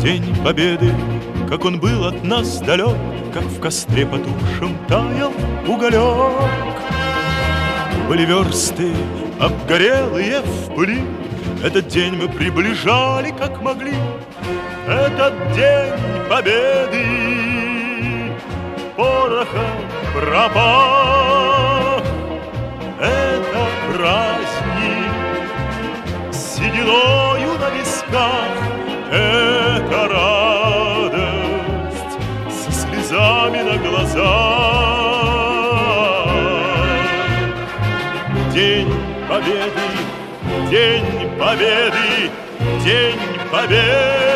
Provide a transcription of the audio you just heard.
День Победы, как он был от нас далек, как в костре потухшем таял уголек. Были версты, обгорелые в пыли, этот день мы приближали, как могли. Этот день Победы порохом пропах. Это праздник с сединою на висках, это радость со слезами на глазах. День Победы, День Победы, День Победы.